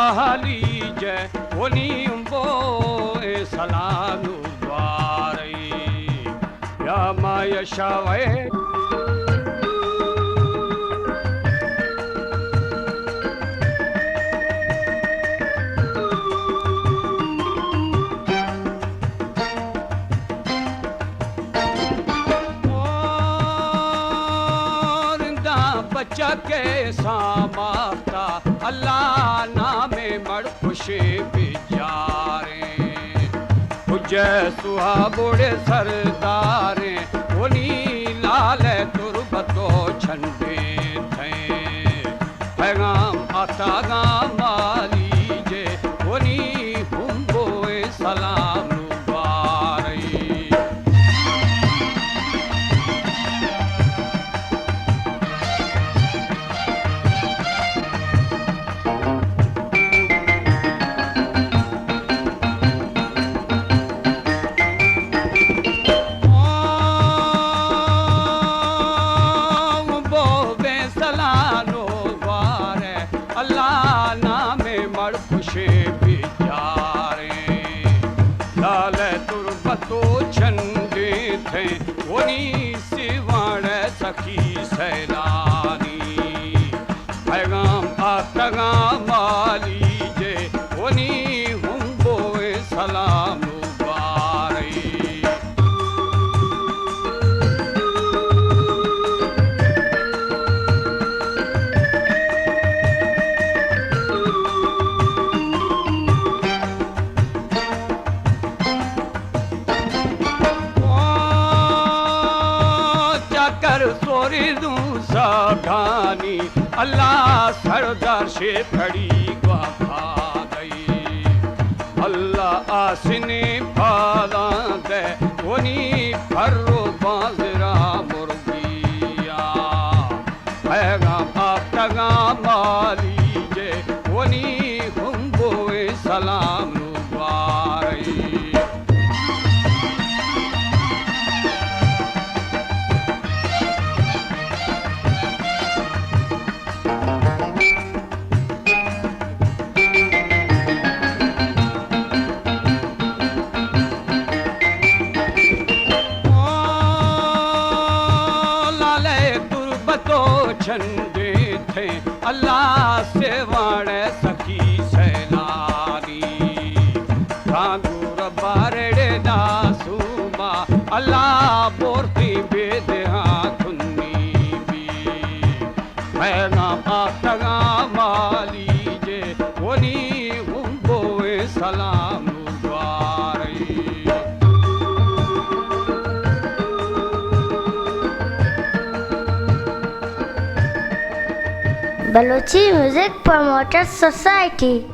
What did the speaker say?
मालीजे ओनी उम्बो ए सलानु द्वारई या मायशावे बच्चा के सामाता अल्लाह नामे मड़ खुशे बिचारे पुजे सुहा बुढ़े सरदारे उनी लाल तुरबतो छंडे थे पैगाम आता गाम माली जे उनी हुम्बोए सलाम खुशे बिचारे लाल तुरबतो छंडे थे वनी सिवाण सखी सैलानी पैगाम आतगा माली जे वनी हुम्बोए सलाम सोरी दूं सावधानी अल्लाह सरदार से खड़ी खा गई अल्लाह आसने फाला दे वनी फर्रो बाजरा मुर्गिया पैगाम आपका माली जे वनी हुम्बोए सलाम छंडे थे अल्लाह से वाण सखी सैलानी कांगूर बारड़े दासूमा अल्लाह बोरती बेदहा खुन्नी भी पैगाम आतगा माली जे वनी हुम्बोए सलाम बलोची म्यूजिक प्रमोटर सोसाइटी।